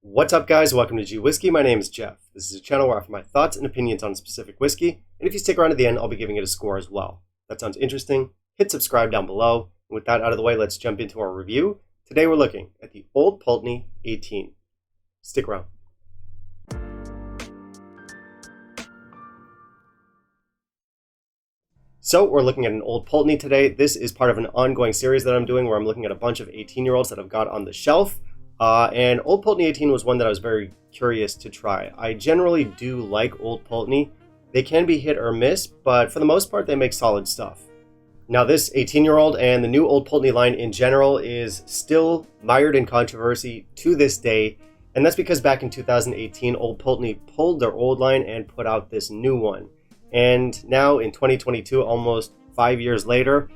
What's up, guys? Welcome to gwhisky. My name is Jeff. This is a channel where I offer my thoughts and opinions on a specific whiskey, and if you stick around to the end, I'll be giving it a score as well. If that sounds interesting, hit subscribe down below. And with that out of the way, let's jump into our review. Today we're looking at the Old Pulteney 18. Stick around. So we're looking at an Old Pulteney today. This is part of an ongoing series that I'm doing where I'm looking at a bunch of 18-year-olds that I've got on the shelf. And Old Pulteney 18 was one that I was very curious to try. I generally do like Old Pulteney. They can be hit or miss, but for the most part, they make solid stuff. Now, this 18-year-old and the new Old Pulteney line in general is still mired in controversy to this day, and that's because back in 2018, Old Pulteney pulled their old line and put out this new one. And now in 2022, almost 5 years later,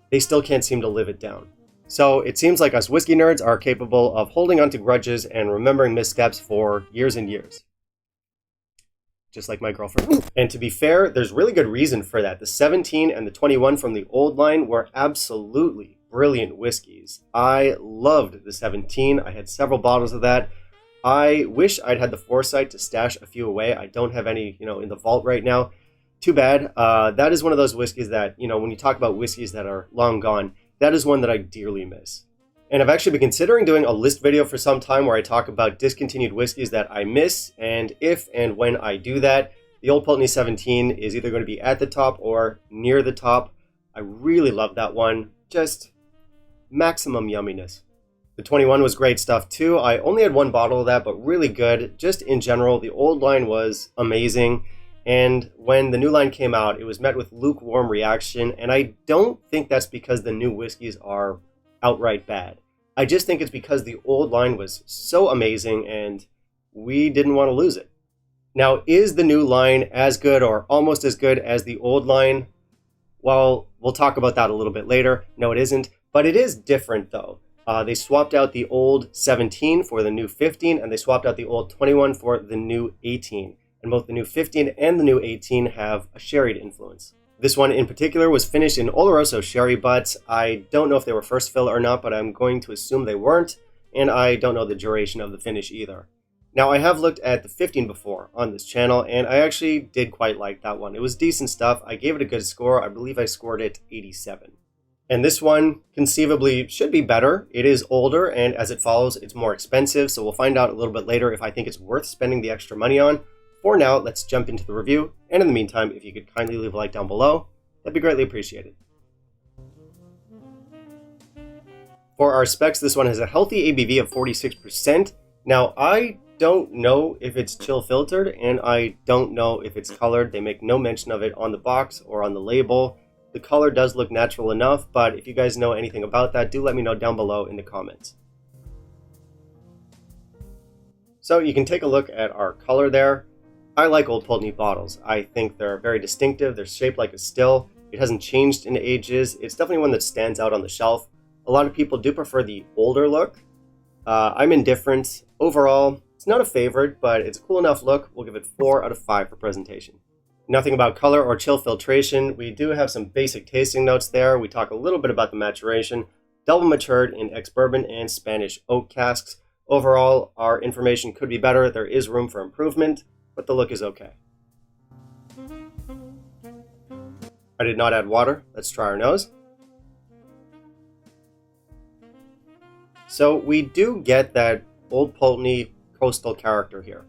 they still can't seem to live it down. So it seems like us whiskey nerds are capable of holding onto grudges and remembering missteps for years and years. Just like my girlfriend. And to be fair, there's really good reason for that. The 17 and the 21 from the old line were absolutely brilliant whiskeys. I loved the 17. I had several bottles of that. I wish I'd had the foresight to stash a few away. I don't have any, in the vault right now. Too bad. That is one of those whiskeys that, when you talk about whiskeys that are long gone, that is one that I dearly miss. And I've actually been considering doing a list video for some time where I talk about discontinued whiskeys that I miss, and if and when I do that, the Old Pulteney 17 is either going to be at the top or near the top. I really love that one. Just maximum yumminess. The 21 was great stuff too. I only had one bottle of that, but really good. Just in general, the old line was amazing. And when the new line came out, it was met with lukewarm reaction, and I don't think that's because the new whiskeys are outright bad. I just think it's because the old line was so amazing, and we didn't want to lose it. Now, is the new line as good or almost as good as the old line? Well, we'll talk about that a little bit later. No, it isn't, but it is different, though. They swapped out the old 17 for the new 15, and they swapped out the old 21 for the new 18. And both the new 15 and the new 18 have a sherried influence. This one in particular was finished in Oloroso sherry butts. I don't know if they were first fill or not, but I'm going to assume they weren't, and I don't know the duration of the finish either. Now, I have looked at the 15 before on this channel, and I actually did quite like that one. It was decent stuff. I gave it a good score. I believe I scored it 87. And this one conceivably should be better. It is older, and as it follows, it's more expensive, so we'll find out a little bit later if I think it's worth spending the extra money on. For now, let's jump into the review, and in the meantime, if you could kindly leave a like down below, that'd be greatly appreciated. For our specs, this one has a healthy ABV of 46%. Now, I don't know if it's chill filtered, and I don't know if it's colored. They make no mention of it on the box or on the label. The color does look natural enough, but if you guys know anything about that, do let me know down below in the comments. So you can take a look at our color there. I like Old Pulteney bottles. I think they're very distinctive. They're shaped like a still. It hasn't changed in ages. It's definitely one that stands out on the shelf. A lot of people do prefer the older look. I'm indifferent. Overall, it's not a favorite, but it's a cool enough look. We'll give it 4 out of 5 for presentation. Nothing about color or chill filtration. We do have some basic tasting notes there. We talk a little bit about the maturation. Double matured in ex-bourbon and Spanish oak casks. Overall, our information could be better. There is room for improvement, but the look is okay. I did not add water. Let's try our nose. So we do get that Old Pulteney coastal character here.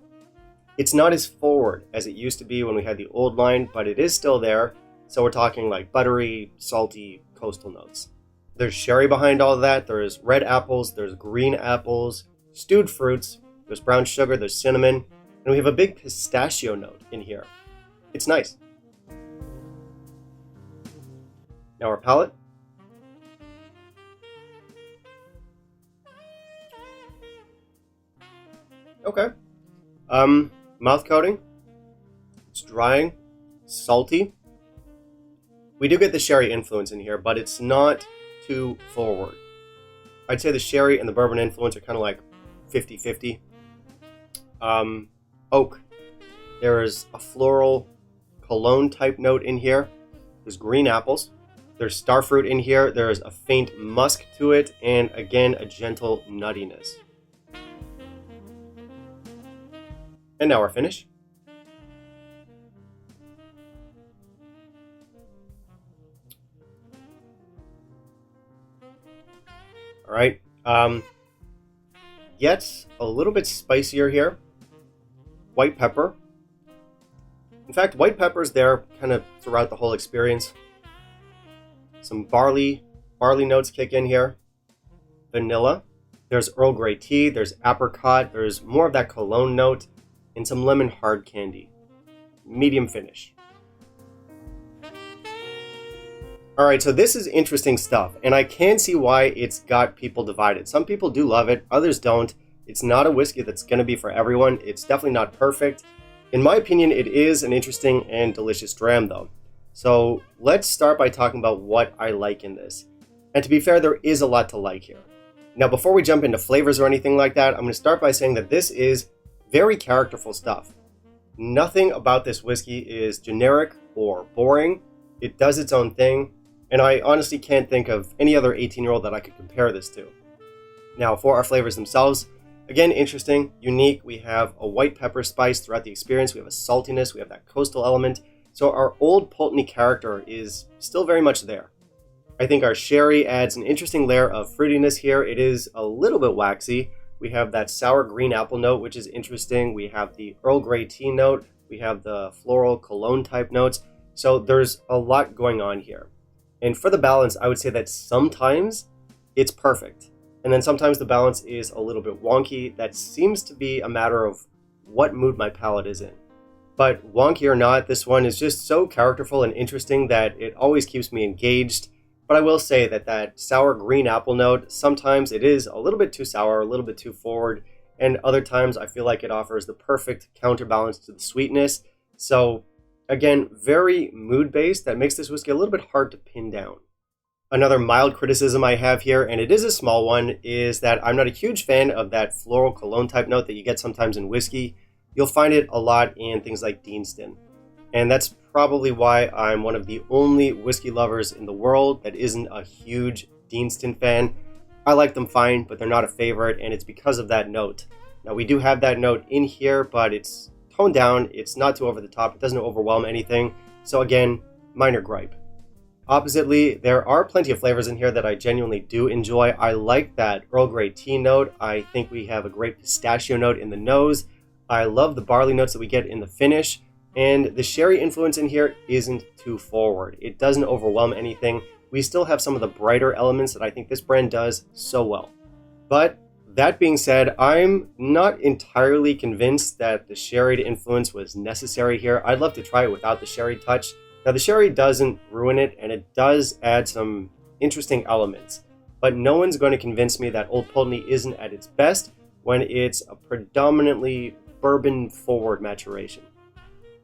It's not as forward as it used to be when we had the old line, but it is still there. So we're talking like buttery, salty, coastal notes. There's sherry behind all of that. There's red apples, there's green apples, stewed fruits, there's brown sugar, there's cinnamon. And we have a big pistachio note in here. It's nice. Now our palate. Okay. Mouth coating. It's drying, salty. We do get the sherry influence in here, but it's not too forward. I'd say the sherry and the bourbon influence are kind of like 50-50. Oak. There is a floral cologne type note in here. There's green apples. There's starfruit in here. There is a faint musk to it, and again, a gentle nuttiness. And now our finish. All right. Yet a little bit spicier here. White pepper. In fact, white pepper is there kind of throughout the whole experience. Some barley notes kick in here. Vanilla. There's Earl Grey tea. There's apricot. There's more of that cologne note. And some lemon hard candy. Medium finish. Alright, so this is interesting stuff, and I can see why it's got people divided. Some people do love it, others don't. It's not a whiskey that's going to be for everyone. It's definitely not perfect. In my opinion, it is an interesting and delicious dram, though. So let's start by talking about what I like in this. And to be fair, there is a lot to like here. Now, before we jump into flavors or anything like that, I'm going to start by saying that this is very characterful stuff. Nothing about this whiskey is generic or boring. It does its own thing. And I honestly can't think of any other 18-year-old that I could compare this to. Now, for our flavors themselves, again, interesting, unique. We have a white pepper spice throughout the experience. We have a saltiness. We have that coastal element. So our Old Pulteney character is still very much there. I think our sherry adds an interesting layer of fruitiness here. It is a little bit waxy. We have that sour green apple note, which is interesting. We have the Earl Grey tea note. We have the floral cologne type notes. So there's a lot going on here. And for the balance, I would say that sometimes it's perfect. And then sometimes the balance is a little bit wonky. That seems to be a matter of what mood my palate is in. But wonky or not, this one is just so characterful and interesting that it always keeps me engaged. But I will say that that sour green apple note, sometimes it is a little bit too sour, a little bit too forward. And other times I feel like it offers the perfect counterbalance to the sweetness. So again, very mood-based. That makes this whiskey a little bit hard to pin down. Another mild criticism I have here, and it is a small one, is that I'm not a huge fan of that floral cologne type note that you get sometimes in whiskey. You'll find it a lot in things like Deanston. And that's probably why I'm one of the only whiskey lovers in the world that isn't a huge Deanston fan. I like them fine, but they're not a favorite, and it's because of that note. Now, we do have that note in here, but it's toned down, it's not too over the top, it doesn't overwhelm anything. So again, minor gripe. Oppositely, there are plenty of flavors in here that I genuinely do enjoy. I like that Earl Grey tea note. I think we have a great pistachio note in the nose. I love the barley notes that we get in the finish. And the sherry influence in here isn't too forward. It doesn't overwhelm anything. We still have some of the brighter elements that I think this brand does so well. But that being said, I'm not entirely convinced that the sherry influence was necessary here. I'd love to try it without the sherry touch. Now, the sherry doesn't ruin it, and it does add some interesting elements. But no one's going to convince me that Old Pulteney isn't at its best when it's a predominantly bourbon-forward maturation.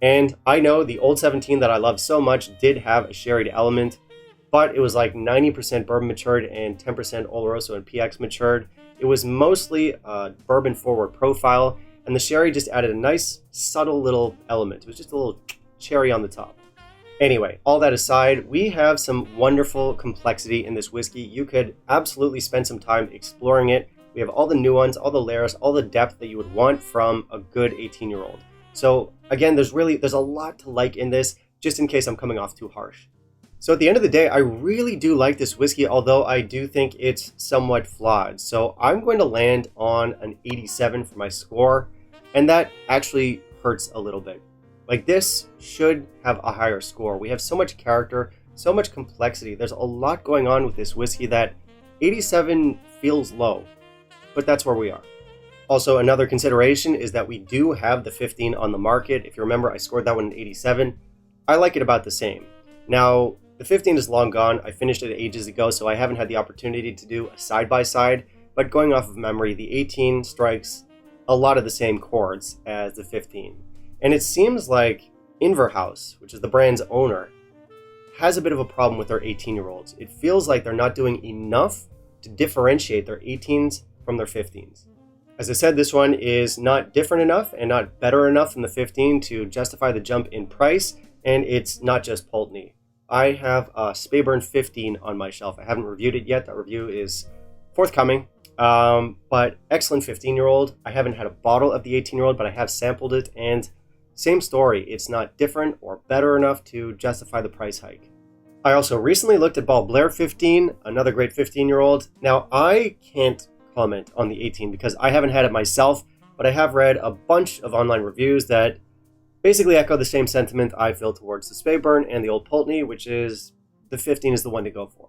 And I know the Old 17 that I love so much did have a sherried element, but it was like 90% bourbon matured and 10% Oloroso and PX matured. It was mostly a bourbon forward profile, and the sherry just added a nice, subtle little element. It was just a little cherry on the top. Anyway, all that aside, we have some wonderful complexity in this whiskey. You could absolutely spend some time exploring it. We have all the nuance, all the layers, all the depth that you would want from a good 18-year-old. So again, there's a lot to like in this, just in case I'm coming off too harsh. So at the end of the day, I really do like this whiskey, although I do think it's somewhat flawed. So I'm going to land on an 87 for my score, and that actually hurts a little bit. Like, this should have a higher score. We have so much character, so much complexity. There's a lot going on with this whiskey that 87 feels low, but that's where we are. Also, another consideration is that we do have the 15 on the market. If you remember, I scored that one an 87. I like it about the same. Now, the 15 is long gone. I finished it ages ago, so I haven't had the opportunity to do a side-by-side. But going off of memory, the 18 strikes a lot of the same chords as the 15. And it seems like Inverhouse, which is the brand's owner, has a bit of a problem with their 18-year-olds. It feels like they're not doing enough to differentiate their 18s from their 15s. As I said, this one is not different enough and not better enough than the 15 to justify the jump in price, and it's not just Pulteney. I have a Speyburn 15 on my shelf. I haven't reviewed it yet. That review is forthcoming. But excellent 15-year-old. I haven't had a bottle of the 18-year-old, but I have sampled it, and same story. It's not different or better enough to justify the price hike. I also recently looked at Ball Blair 15, another great 15-year-old. Now, I can't comment on the 18 because I haven't had it myself, but I have read a bunch of online reviews that basically echo the same sentiment I feel towards the Speyburn and the Old Pulteney, which is the 15 is the one to go for.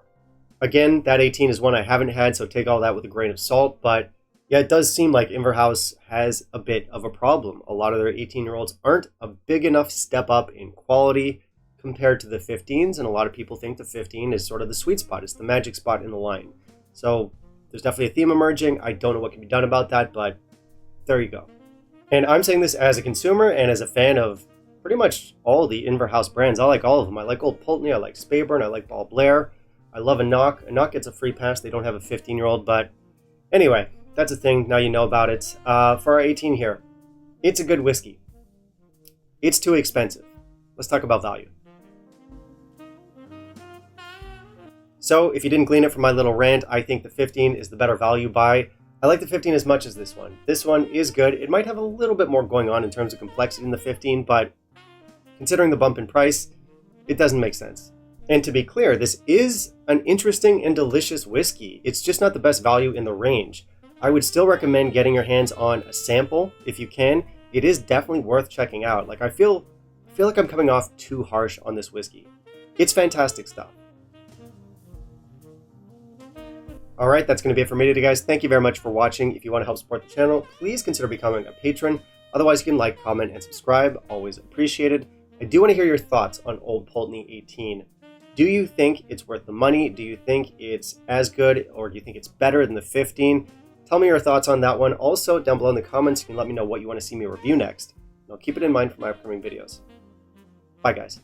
Again, that 18 is one I haven't had, so take all that with a grain of salt, but yeah, it does seem like Inverhouse has a bit of a problem. A lot of their 18-year-olds aren't a big enough step up in quality compared to the 15s, and a lot of people think the 15 is sort of the sweet spot. It's the magic spot in the line. So there's definitely a theme emerging. I don't know what can be done about that, but there you go. And I'm saying this as a consumer and as a fan of pretty much all the Inverhouse brands. I like all of them. I like Old Pulteney, I like Speyburn, I like Ball Blair. I love a knock. A knock gets a free pass. They don't have a 15-year-old, but anyway, that's a thing. Now you know about it. For our 18 here, it's a good whiskey. It's too expensive. Let's talk about value. So if you didn't glean it from my little rant, I think the 15 is the better value buy. I like the 15 as much as this one. This one is good. It might have a little bit more going on in terms of complexity in the 15, but considering the bump in price, it doesn't make sense. And to be clear, this is an interesting and delicious whiskey. It's just not the best value in the range. I would still recommend getting your hands on a sample if you can. It is definitely worth checking out. Like I feel like I'm coming off too harsh on this whiskey. It's fantastic stuff. All right, that's going to be it for me today, guys. Thank you very much for watching. If you want to help support the channel, please consider becoming a patron. Otherwise, you can like, comment, and subscribe. Always appreciated. I do want to hear your thoughts on Old Pulteney 18. Do you think it's worth the money? Do you think it's as good, or do you think it's better than the 15? Tell me your thoughts on that one. Also, down below in the comments, you can let me know what you want to see me review next. And I'll keep it in mind for my upcoming videos. Bye, guys.